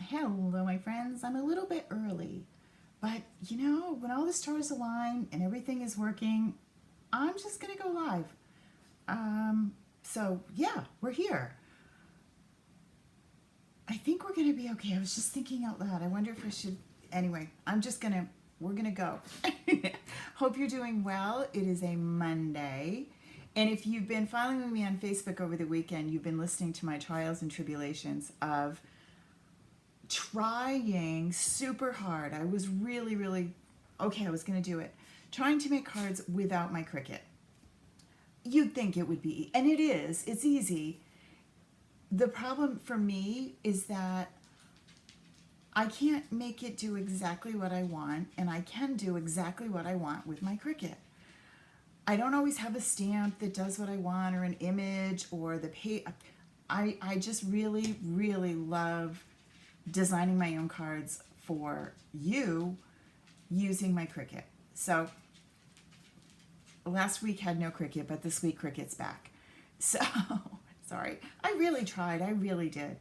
Hello, my friends. I'm a little bit early, but you know, when all the stars align and everything is working, I'm just gonna go live. So yeah, we're here. I think we're gonna be okay. I was just thinking out loud. I wonder if I should. Anyway, we're gonna go. Hope you're doing well. It is a Monday. And if you've been following me on Facebook over the weekend, you've been listening to my trials and tribulations of trying super hard. I was really, okay, I was going to do it. Trying to make cards without my Cricut. You'd think it would be, and it is, it's easy. The problem for me is that I can't make it do exactly what I want, and I can do exactly what I want with my Cricut. I don't always have a stamp that does what I want, or an image, or the page. I just really love designing my own cards for you using my Cricut. So last week had no Cricut, but this week Cricut's back. So sorry, I really tried, I really did.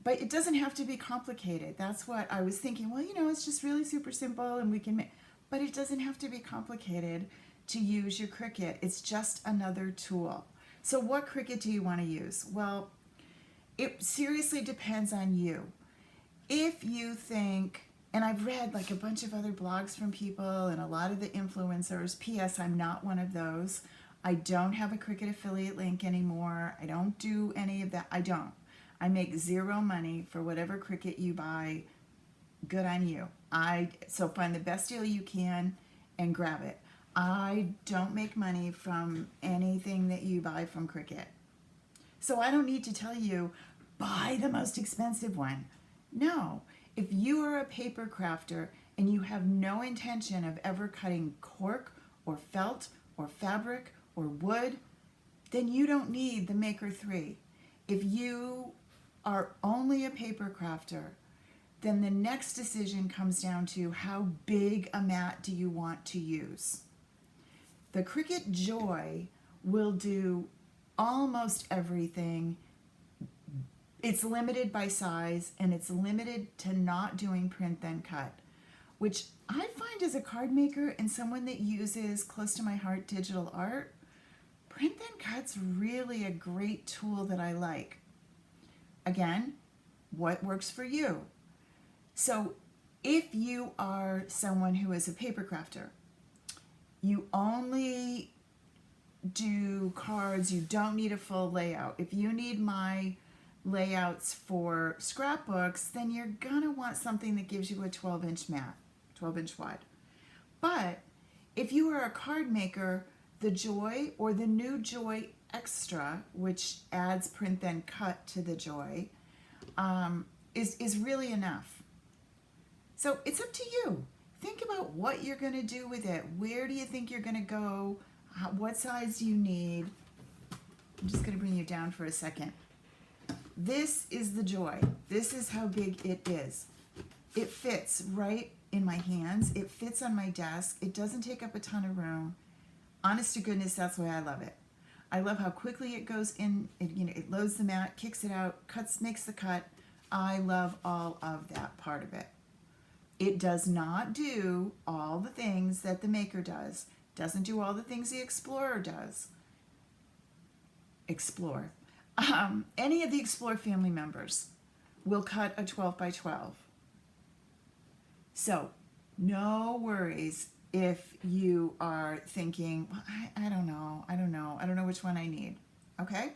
But it doesn't have to be complicated. That's what I was thinking. Well, you know, it's just really super simple and we can make, but it doesn't have to be complicated to use your Cricut. It's just another tool. So what Cricut do you want to use? Well, it seriously depends on you. If you think, and I've read like a bunch of other blogs from people and a lot of the influencers, P.S. I'm not one of those. I don't have a Cricut affiliate link anymore. I don't do any of that. I don't. I make zero money for whatever Cricut you buy. Good on you. So find the best deal you can and grab it. I don't make money from anything that you buy from Cricut. So I don't need to tell you, buy the most expensive one. No, if you are a paper crafter and you have no intention of ever cutting cork or felt or fabric or wood, then you don't need the Maker 3. If you are only a paper crafter, then the next decision comes down to how big a mat do you want to use. The Cricut Joy will do almost everything. It's limited by size, and it's limited to not doing print then cut, which I find as a card maker and someone that uses close to my heart digital art, print then cut's really a great tool that I like. Again, what works for you? So if you are someone who is a paper crafter, you only do cards, you don't need a full layout. If you need my layouts for scrapbooks, then you're gonna want something that gives you a 12-inch mat, 12-inch wide. But if you are a card maker, the Joy or the new Joy Extra, which adds print then cut to the Joy, is really enough. So it's up to you. Think about what you're gonna do with it. Where do you think you're gonna go? What size do you need? I'm just gonna bring you down for a second. This is the Joy. This is how big it is. It fits right in my hands. It fits on my desk. It doesn't take up a ton of room. Honest to goodness, that's why I love it. I love how quickly it goes in. It loads the mat, kicks it out, makes the cut. I love all of that part of it. It does not do all the things that the Maker does. Doesn't do all the things the Explorer does. Any of the Explorer family members will cut a 12 by 12. So no worries if you are thinking, well, I don't know which one I need, okay?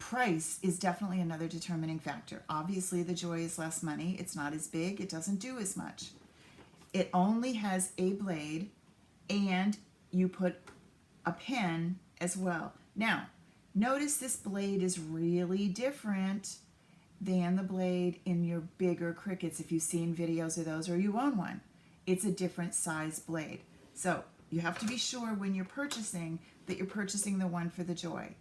Price is definitely another determining factor. Obviously the Joy is less money. It's not as big. It doesn't do as much. It only has a blade, and you put a pen as well. Now, notice this blade is really different than the blade in your bigger Cricuts. If you've seen videos of those or you own one, it's a different size blade. So you have to be sure when you're purchasing that you're purchasing the one for the Joy.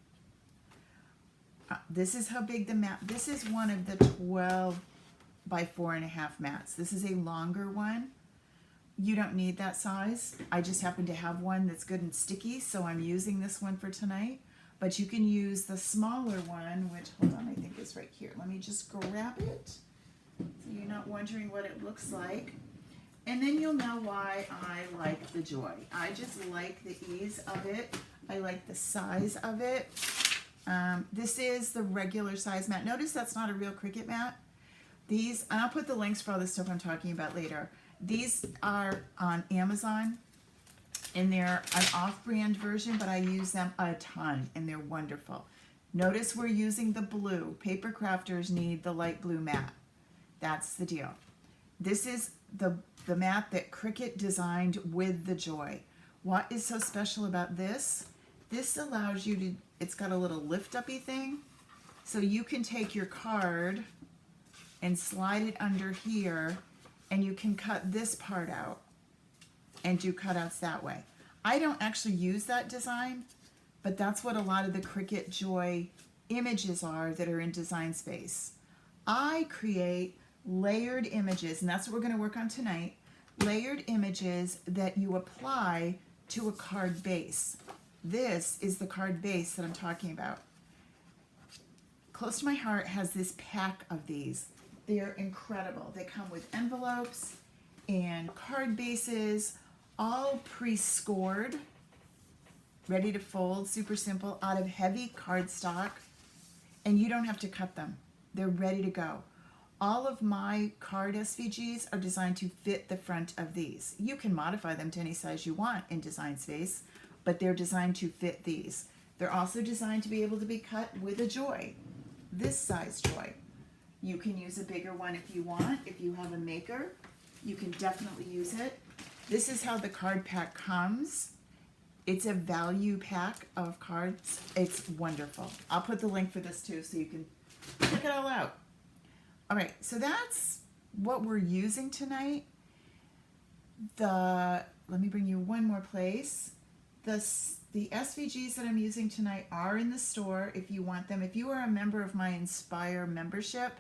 This is how big the mat, this is one of the 12 by 4.5 mats. This is a longer one. You don't need that size. I just happen to have one that's good and sticky, so I'm using this one for tonight. but you can use the smaller one, which, hold on, I think is right here. Let me just grab it so you're not wondering what it looks like. And then you'll know why I like the Joy. I just like the ease of it. I like the size of it. This is the regular size mat. Notice that's not a real Cricut mat. These, and I'll put the links for all the stuff I'm talking about later. These are on Amazon, and they're an off-brand version, but I use them a ton, and they're wonderful. Notice we're using the blue. Paper crafters need the light blue mat. That's the deal. This is the mat that Cricut designed with the Joy. What is so special about this? This allows you to, it's got a little lift-uppy thing, so you can take your card and slide it under here, and you can cut this part out and do cutouts that way. I don't actually use that design, but that's what a lot of the Cricut Joy images are that are in Design Space. I create layered images, and that's what we're going to work on tonight. Layered images that you apply to a card base. This is the card base that I'm talking about. Close to my heart has this pack of these. They're incredible. They come with envelopes and card bases, all pre-scored, ready to fold, super simple, out of heavy cardstock, and you don't have to cut them. They're ready to go. All of my card SVGs are designed to fit the front of these. You can modify them to any size you want in Design Space, but they're designed to fit these. They're also designed to be able to be cut with a Joy, this size Joy. You can use a bigger one if you want. If you have a maker, you can definitely use it. This is how the card pack comes. It's a value pack of cards. It's wonderful. I'll put the link for this too so you can check it all out. All right, so that's what we're using tonight. Let me bring you one more place. The SVGs that I'm using tonight are in the store if you want them. If you are a member of my Inspire membership,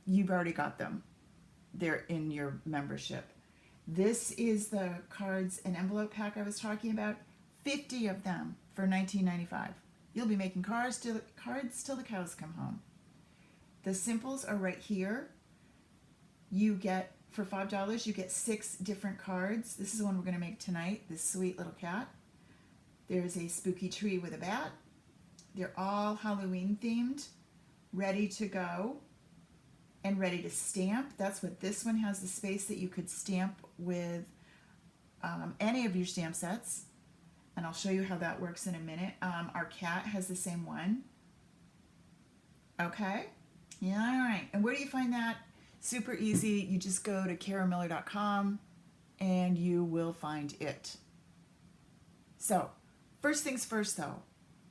you've already got them. They're in your membership. This is the cards and envelope pack I was talking about. 50 of them for $19.95. You'll be making cards till the cows come home. The simples are right here. You get, for $5, you get 6 different cards. This is the one we're going to make tonight, this sweet little cat. There's a spooky tree with a bat. They're all Halloween themed, ready to go and ready to stamp. That's what this one has, the space that you could stamp with any of your stamp sets. And I'll show you how that works in a minute. Our cat has the same one. Okay. Yeah, all right. And where do you find that? Super easy. You just go to karamiller.com and you will find it. So, first things first though.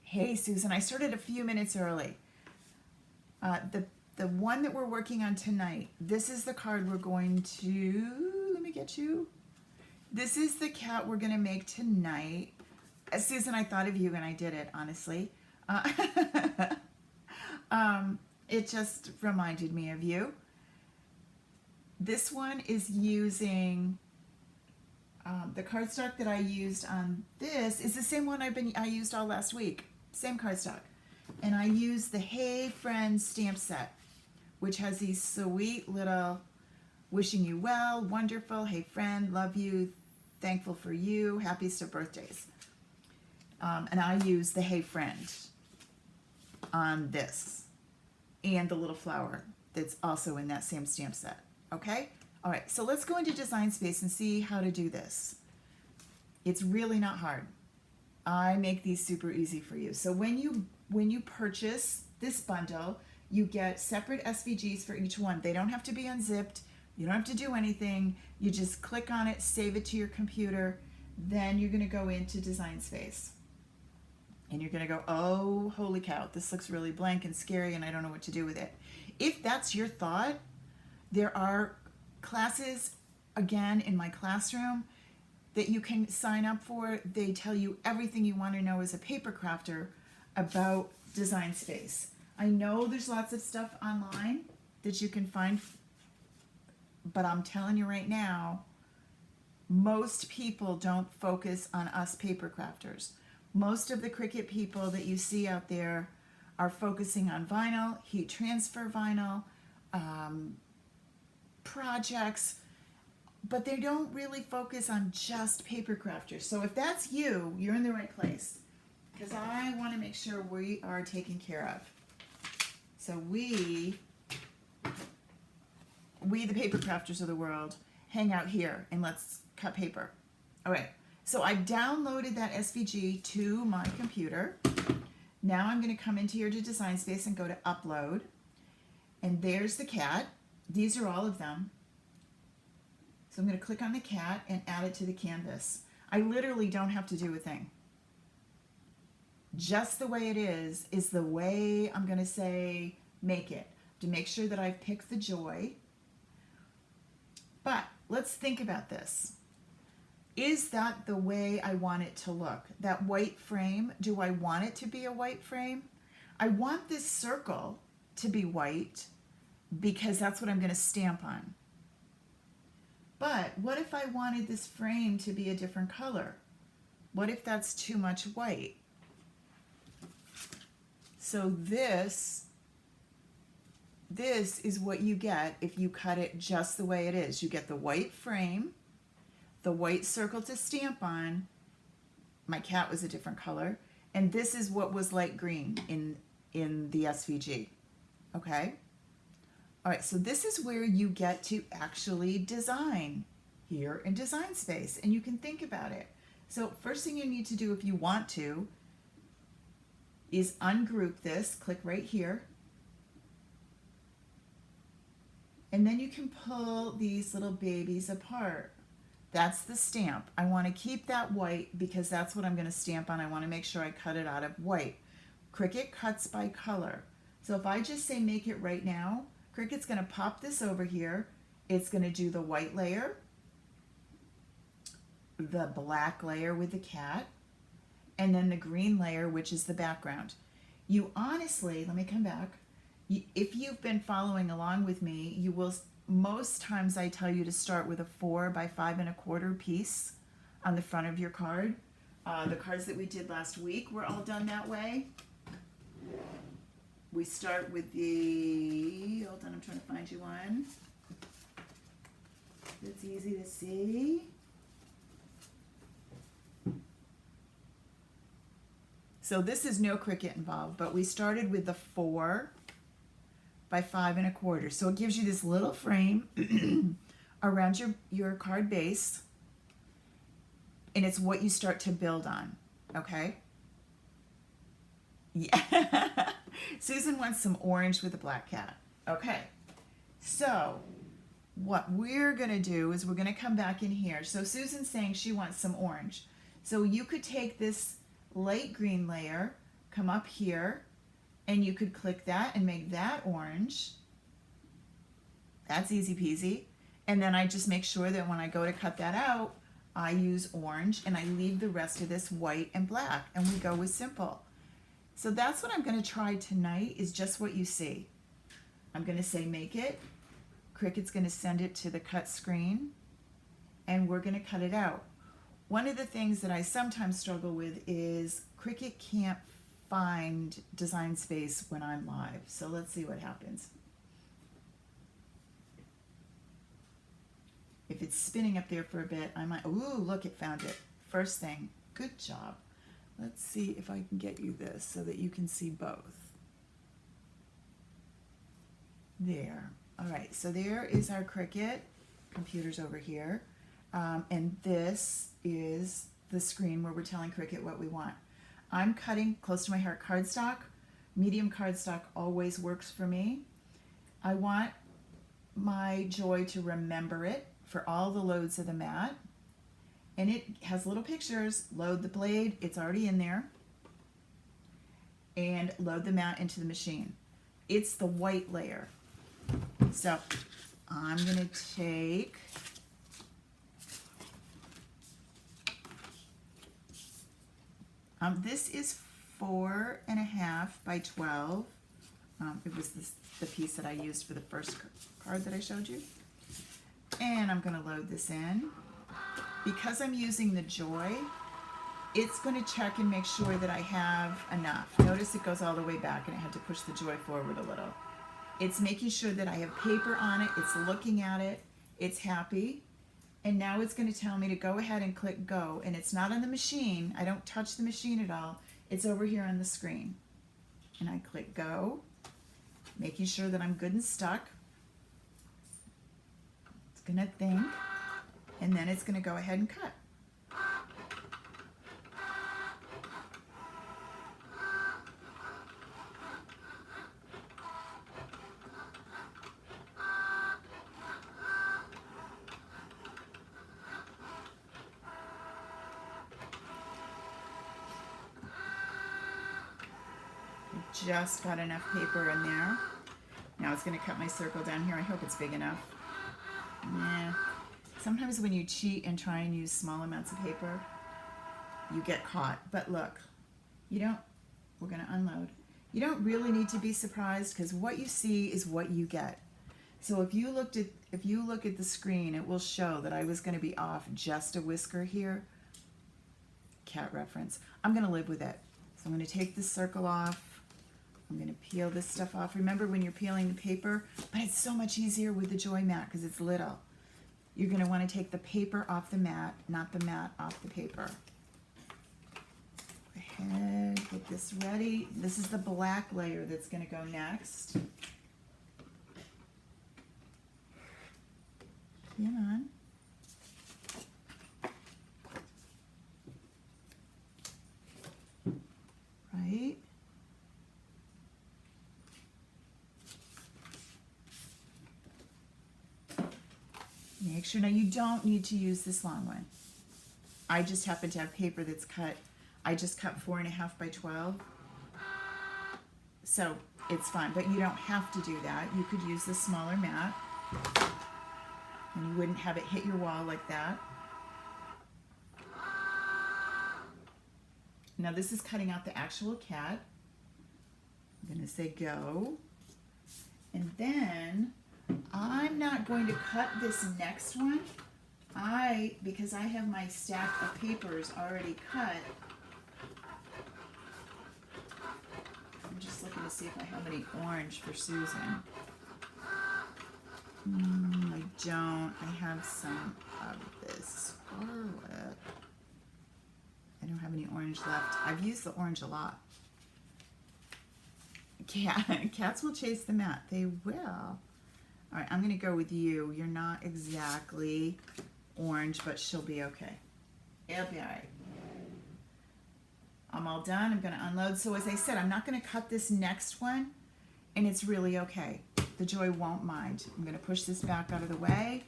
Hey, Susan, I started a few minutes early. The one that we're working on tonight, this is the card we're going to, let me get you. This is the cat we're going to make tonight. Susan, I thought of you and I did it, honestly. It just reminded me of you. This one is using the cardstock that I used on this is the same one I used all last week. Same cardstock. And I used the Hey Friend stamp set, which has these sweet little wishing you well, wonderful, hey friend, love you, thankful for you, happiest of birthdays. And I use the Hey Friend on this and the little flower that's also in that same stamp set. Okay? All right, so let's go into Design Space and see how to do this. It's really not hard. I make these super easy for you. So when you purchase this bundle, you get separate SVGs for each one. They don't have to be unzipped. You don't have to do anything. You just click on it, save it to your computer. Then you're going to go into Design Space. And you're going to go, oh, holy cow, this looks really blank and scary and I don't know what to do with it. If that's your thought, there are classes, again, in my classroom that you can sign up for. They tell you everything you want to know as a paper crafter about Design Space. I know there's lots of stuff online that you can find, but I'm telling you right now, most people don't focus on us paper crafters. Most of the Cricut people that you see out there are focusing on vinyl, heat transfer vinyl, projects, but they don't really focus on just paper crafters. So if that's you, you're in the right place, because I want to make sure we are taken care of. So we the paper crafters of the world, hang out here and let's cut paper. All right, so I downloaded that SVG to my computer. Now I'm going to come into here to Design Space and go to Upload. And there's the cat. These are all of them. So I'm going to click on the cat and add it to the canvas. I literally don't have to do a thing. Just the way it is the way I'm going to say make it, to make sure that I've picked the joy. But let's think about this. Is that the way I want it to look? That white frame, do I want it to be a white frame? I want this circle to be white because that's what I'm going to stamp on. But what if I wanted this frame to be a different color? What if that's too much white? So this is what you get if you cut it just the way it is. You get the white frame, the white circle to stamp on. My cat was a different color. And this is what was light green in the SVG. Okay? All right, so this is where you get to actually design here in Design Space, and you can think about it. So first thing you need to do if you want to is ungroup this, click right here, and then you can pull these little babies apart. That's the stamp. I want to keep that white because that's what I'm going to stamp on. I want to make sure I cut it out of white. Cricut cuts by color. So if I just say make it right now, Cricut's going to pop this over here. It's going to do the white layer, the black layer with the cat, and then the green layer, which is the background. You honestly, let me come back. If you've been following along with me, you will, most times I tell you to start with a 4 by 5 1/4 piece on the front of your card. The cards that we did last week were all done that way. We start with the, hold on, I'm trying to find you one that's easy to see. So this is no Cricut involved, but we started with the 4 by 5 1/4. So it gives you this little frame around your card base, and it's what you start to build on, okay? Yeah. Susan wants some orange with a black cat. Okay, so what we're going to do is we're going to come back in here. So Susan's saying she wants some orange. So you could take this light green layer, come up here, and you could click that and make that orange. That's easy peasy. And then I just make sure that when I go to cut that out, I use orange and I leave the rest of this white and black, and we go with simple. So that's what I'm going to try tonight, is just what you see. I'm going to say make it. Cricut's going to send it to the cut screen, and we're going to cut it out. One of the things that I sometimes struggle with is Cricut can't find Design Space when I'm live. So let's see what happens. If it's spinning up there for a bit, I might, ooh, look, it found it. First thing, good job. Let's see if I can get you this so that you can see both. There. All right, so there is our Cricut. Computer's over here. And this is the screen where we're telling Cricut what we want. I'm cutting close to my heart cardstock. Medium cardstock always works for me. I want my joy to remember it for all the loads of the mat. And it has little pictures. Load the blade, it's already in there. And load the mat into the machine. It's the white layer. So I'm gonna take this is 4.5 by 12. It was the piece that I used for the first card that I showed you. And I'm going to load this in. Because I'm using the Joy, it's going to check and make sure that I have enough. Notice it goes all the way back and I had to push the Joy forward a little. It's making sure that I have paper on it, it's looking at it, it's happy, and now it's going to tell me to go ahead and click go, and it's not on the machine. I don't touch the machine at all. It's over here on the screen. And I click go, making sure that I'm good and stuck. It's going to think, and then it's going to go ahead and cut. Just got enough paper in there. Now it's going to cut my circle down here. I hope it's big enough. Nah. Sometimes when you cheat and try and use small amounts of paper, you get caught. But look, we're going to unload. You don't really need to be surprised because what you see is what you get. So if you look at the screen, it will show that I was going to be off just a whisker here. Cat reference. I'm going to live with it. So I'm going to take this circle off. I'm going to peel this stuff off. Remember when you're peeling the paper, but it's so much easier with the Joy mat because it's little. You're going to want to take the paper off the mat, not the mat off the paper. Go ahead, get this ready. This is the black layer that's going to go next. Come on. Right. Make sure, now you don't need to use this long one. I just happen to have paper that's cut. I just cut 4.5 by 12. So it's fine, but you don't have to do that. You could use the smaller mat and you wouldn't have it hit your wall like that. Now this is cutting out the actual cat. I'm going to say go. And then I'm not going to cut this next one. Because I have my stack of papers already cut. I'm just looking to see if I have any orange for Susan. I don't. I have some of this scarlet. I don't have any orange left. I've used the orange a lot. Cats will chase the mat. They will. All right, I'm going to go with you. You're not exactly orange, but she'll be okay. It'll be all right. I'm all done. I'm going to unload. So as I said, I'm not going to cut this next one, and it's really okay. The Joy won't mind. I'm going to push this back out of the way,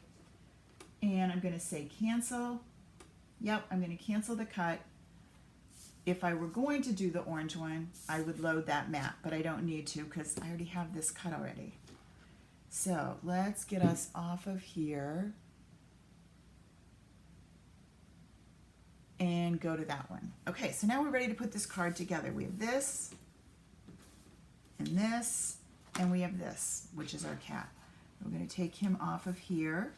and I'm going to say cancel. Yep, I'm going to cancel the cut. If I were going to do the orange one, I would load that mat, but I don't need to because I already have this cut already. So let's get us off of here and go to that one. Okay, so now we're ready to put this card together. We have this, and we have this, which is our cat. We're going to take him off of here.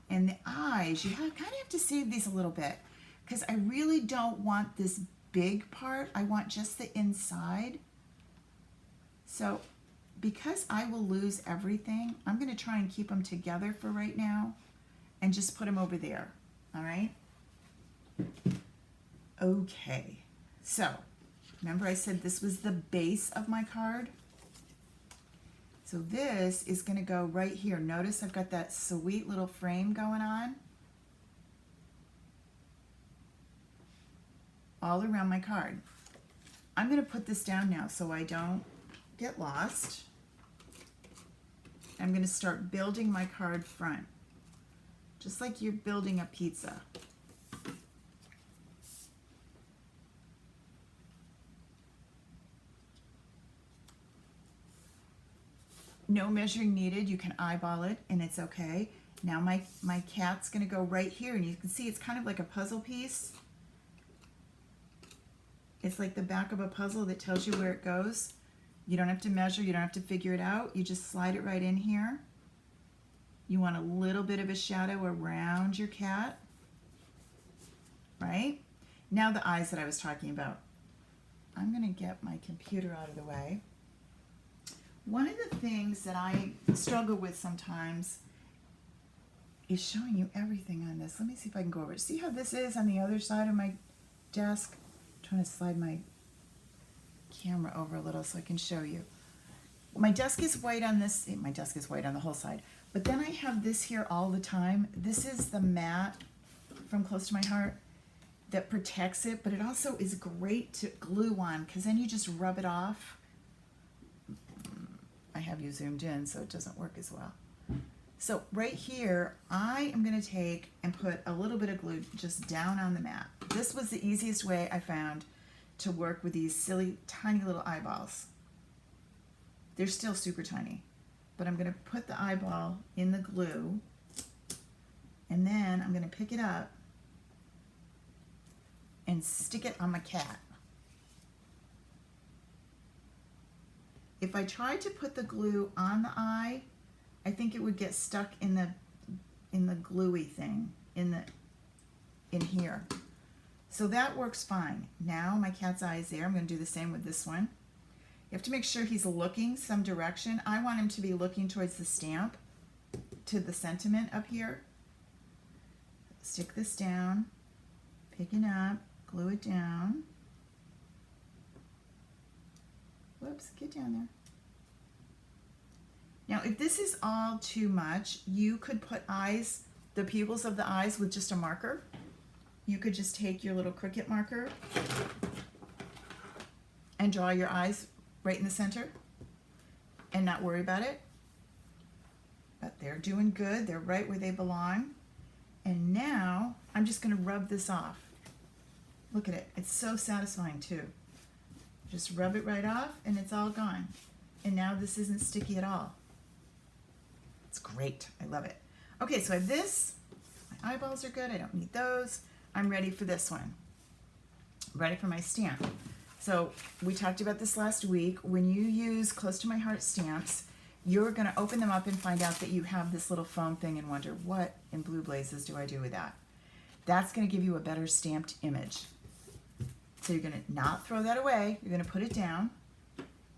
And the eyes, you kind of have to save these a little bit because I really don't want this big part. I want just the inside. So because I will lose everything, I'm going to try and keep them together for right now and just put them over there. All right? Okay. So, remember I said this was the base of my card? So this is going to go right here. Notice I've got that sweet little frame going on all around my card. I'm going to put this down now so I don't get lost. I'm going to start building my card front, just like you're building a pizza. No measuring needed. You can eyeball it and it's okay. Now my cat's going to go right here, and you can see it's kind of like a puzzle piece. It's like the back of a puzzle that tells you where it goes. You don't have to measure, you don't have to figure it out. You just slide it right in here. You want a little bit of a shadow around your cat, right? Now the eyes that I was talking about. I'm going to get my computer out of the way. One of the things that I struggle with sometimes is showing you everything on this. Let me see if I can go over it. See how this is on the other side of my desk? I'm trying to slide my camera over a little so I can show you. My desk is white on this. My desk is white on the whole side. But then I have this here all the time. This is the mat from Close to My Heart that protects it, but it also is great to glue on because then you just rub it off. I have you zoomed in so it doesn't work as well. So right here, I am going to take and put a little bit of glue just down on the mat. This was the easiest way I found to work with these silly, tiny little eyeballs. They're still super tiny, but I'm going to put the eyeball in the glue, and then I'm going to pick it up and stick it on my cat. If I tried to put the glue on the eye, I think it would get stuck in the gluey thing in here. So that works fine. Now my cat's eye is there. I'm going to do the same with this one. You have to make sure he's looking some direction. I want him to be looking towards the stamp, to the sentiment up here. Stick this down, pick it up, glue it down. Whoops, get down there. Now, if this is all too much, you could put eyes, the pupils of the eyes with just a marker. You could just take your little Cricut marker and draw your eyes right in the center and not worry about it. But they're doing good. They're right where they belong. And now I'm just going to rub this off. Look at it. It's so satisfying too. Just rub it right off and it's all gone. And now this isn't sticky at all. It's great. I love it. Okay, so I have this. My eyeballs are good. I don't need those. I'm ready for this one. I'm ready for my stamp. So we talked about this last week. When you use Close to My Heart stamps, you're going to open them up and find out that you have this little foam thing and wonder, what in blue blazes do I do with that? That's going to give you a better stamped image. So you're going to not throw that away. You're going to put it down.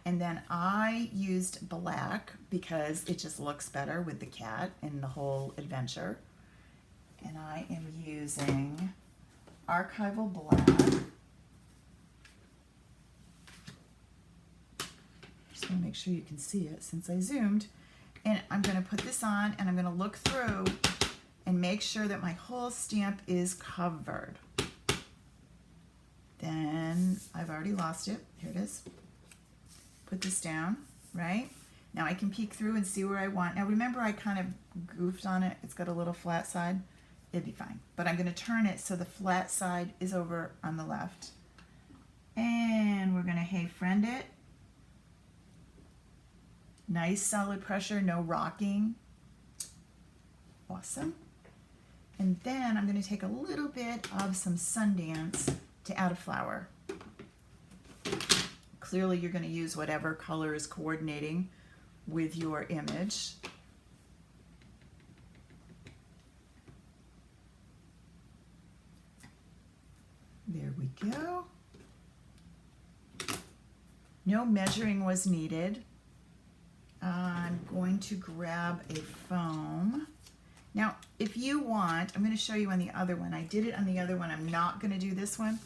And then I used black because it just looks better with the cat and the whole adventure. And I am using Archival Black. Just want to make sure you can see it since I zoomed. And I'm going to put this on and I'm going to look through and make sure that my whole stamp is covered. Then I've already lost it. Here it is. Put this down, right? Now I can peek through and see where I want. Now remember I kind of goofed on it. It's got a little flat side. It'd be fine. But I'm going to turn it so the flat side is over on the left. And we're going to hey friend it. Nice solid pressure, no rocking. Awesome. And then I'm going to take a little bit of some Sundance to add a flower. Clearly you're going to use whatever color is coordinating with your image. There we go. No measuring was needed. I'm going to grab a foam. Now, if you want, I'm going to show you on the other one. I did it on the other one. I'm not going to do this one.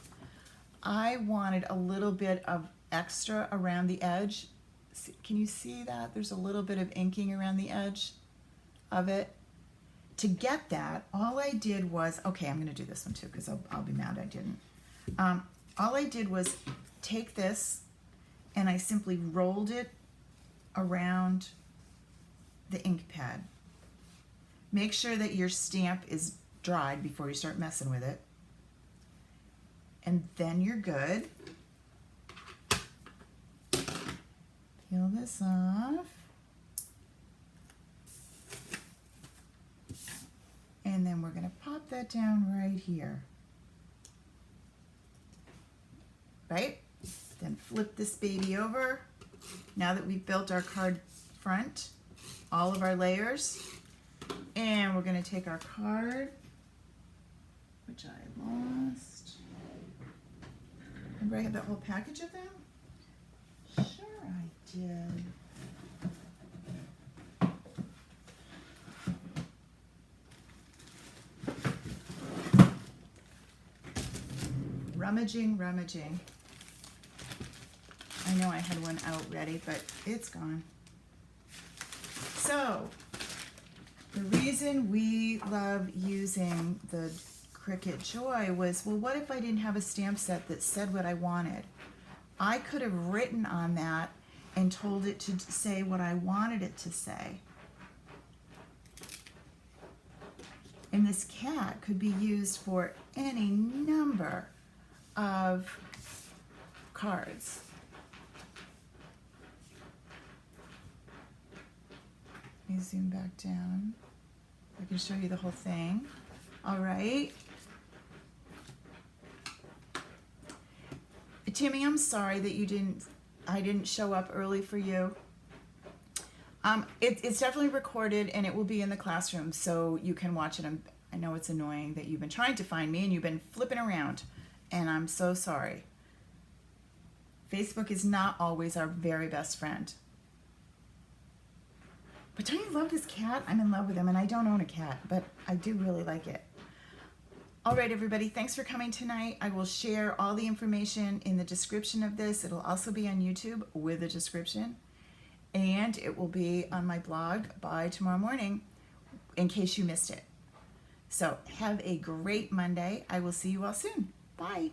I wanted a little bit of extra around the edge. Can you see that? There's a little bit of inking around the edge of it. To get that, all I did was, okay, I'm going to do this one too because I'll be mad I didn't. All I did was take this and I simply rolled it around the ink pad. Make sure that your stamp is dried before you start messing with it. And then you're good. Peel this off. And then we're going to pop that down right here. Right? Then flip this baby over. Now that we've built our card front, all of our layers, and we're going to take our card, which I lost. Remember I had that whole package of them? Sure I did. Rummaging. I know I had one out ready, but it's gone. So, the reason we love using the Cricut Joy was, well, what if I didn't have a stamp set that said what I wanted? I could have written on that and told it to say what I wanted it to say. And this cat could be used for any number of cards. Let me zoom back down. I can show you the whole thing. All right. Timmy, I'm sorry that I didn't show up early for you. It's definitely recorded and it will be in the classroom so you can watch it. I know it's annoying that you've been trying to find me and you've been flipping around, and I'm so sorry. Facebook is not always our very best friend. But don't you love this cat? I'm in love with him, and I don't own a cat, but I do really like it. All right, everybody, thanks for coming tonight. I will share all the information in the description of this. It'll also be on YouTube with a description, and it will be on my blog by tomorrow morning in case you missed it. So have a great Monday. I will see you all soon. Bye.